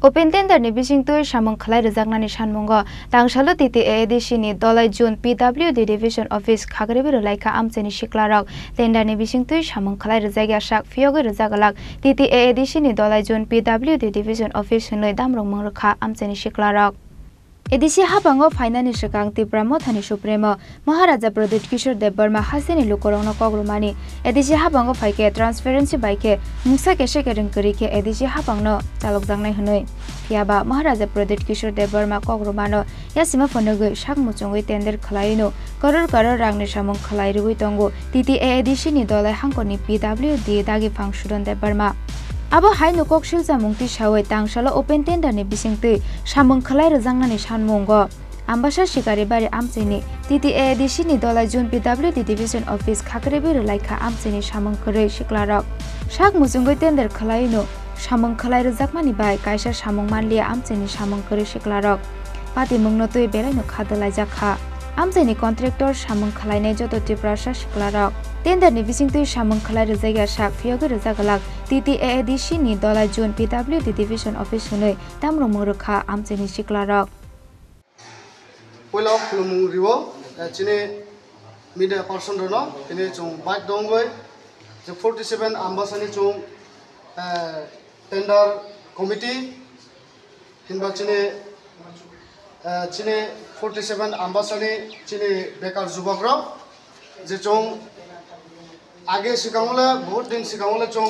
Open tender ni bising tu samong khalai rejaknani sanmongo tangshalo TTAADC ni dolai June PWD Division Office khagrebi laika amcheni siklarok tender ni bising tu samong khalai rejagi asak fiyogi rejagalak TTAADC ni dolai June PWD Division Office hinoi damrong mangrakha amcheni siklarok ADC habango fainani sekang Tipramo Thani Supremo Maharaja Pradit Kishore Dev Burma hasini lukorongno kogrumani ADC habango faike transparency baike mungsa kese kereng kerike ADC habangno chalokjangnai hunoi phiaba Maharaja Pradit Kishore Dev Burma kogrumano yasima phonogoi sakmuchungoi tender khalaino koror rangni samung khalairugoi tongo TTAADC ni dolai hangkoni PWD dagi phangsuron Dev Burma Abo hai nukok silja mungti sawai tangsalo open tender ni bisingtui samung khalai rejangnani sanmungo ambasa sikari bari amchini TTAADC ni dolai June PWD Division Office khakrebi laika amchini samung khorei siklarok sak mujungoi tender khalaino samung khalai rejakmani bai kaisa samung manlia amchini samung khorei siklarok pati mungno tui belaino khadalai jakha amchini contractor samung khalainai joto tiprasa siklarok tender ni bisingtui samung khalai rejagi sak fiyogi rejagalak TTAADC ni dolai June PWD Division Office hunoi tamrong mangrakha amchini siklarok Poila khulumung riwo chine media person rono tini chung bike dongoi je 47 ambasani chung tender committee hinba chine 47 ambasani chine bekar jubakro je chung आगे सिकांगला बहुत दिन सिकांगला चों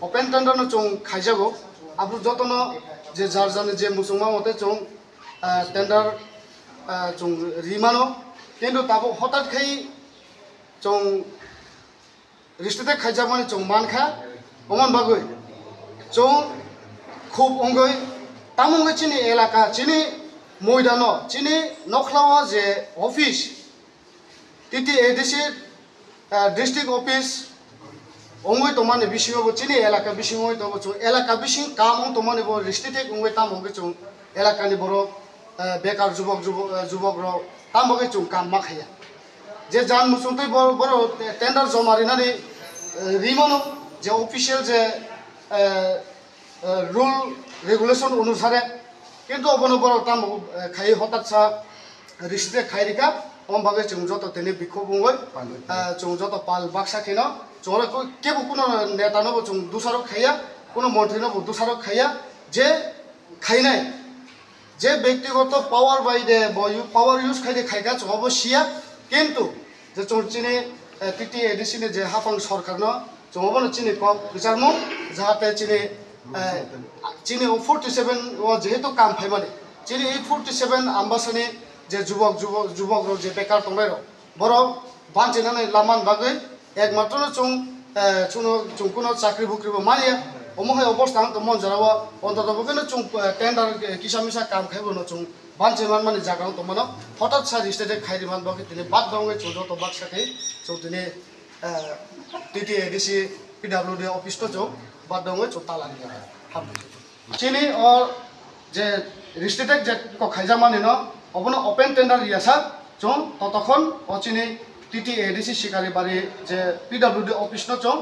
open tender न चों खाइजागो आबु जतन जे जारजाने जे मुसुमा मते चों tender चों रिमानो किन्तु ताबो हठात खाइ चों रिश्ते खाइजामाने चों मानखा ओमन बागै चों खूब अंगै तामंगै चिनि एलाका चिनि मैदानो चिनि नखलावा जे office TTAADC district office ongoi tomane bisingo chini elaka bisingo to chu elaka bising kam tomane bo district ongoi tam ongoi chu elaka ni boro bekar jubok ro tam ongoi chu kam makhaya je jan musung toi boro tender jomari nani rimono je official je rule regulation অনুসারে কিন্তু অবনো বড় tam খাই হঠাৎ সা district খাইরিকা Om bagai chung joto tene bikho bungoi chung joto pal baksa kino chora ko kebo kuno neta no chung dusaro khaya kuno mantri no dusaro khaya je khainai je ব্যক্তিগত পাওয়ার বাইদে বয়ু power use খাইদে খাইকা chung অবশ্যিয়া কিন্তু যে chung chini TTAADC ne je hafang sarkar no chung obono chini ko বিচারমু যাহাতে chini 47 ও যেহেতু কাম ফাইমানে chini 47 আম্বাসানি যে যুবক যে বেকার টংরাইরো বড় বানচেনাनै লামান বাগৈ একমাত্র চুং কোনো চাকরি বুকরিবো মানিয়া অমহাই অবস্থা তো মন জারাও অন্ততপক্ষে কেন চুং টেন্ডার কিসামিসা কাম খাইবো ন চুং বানচেমান মানে জাগাও তো মানো হঠাৎ সা রিস্টেটে খাইরিমান বাগৈ তিনি বাদ দংগে চুং যত বাক্সা খাই চুং তিনি TTAADC PWD অফিস তো চুং বাদ দংগে চুং তালানি হাম চিনি ও যে রিস্টেটে যে খাইজা মানে ন অবনো ওপেন টেন্ডার ইয়াসা চং ততক্ষণ অচিনি TTAADC শিকারি বাড়ি যে PWD অফিস ন চং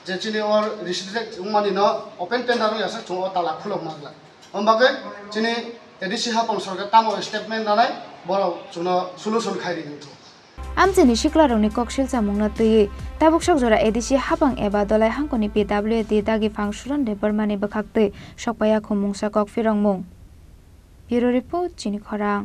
যে চিনি ওর রিস্ট্রিক্ট উমানি ন ওপেন টেন্ডার ইয়াসা চং ও তালা খুলক মাগলা অমবাগে চিনি ADC হাপং সরকার তামো স্টেটমেন্ট নানাই বড় চুন সলিউশন খাইরি নিতো amchini siklarongni koksil chamungna tui tabuk jora ADC habang eba dolai hangkoni PWD dagi phangsuron Dev Burma ni bakhaktui sokpaya khumungsa kok firongmung Bureau Report Chini Khorang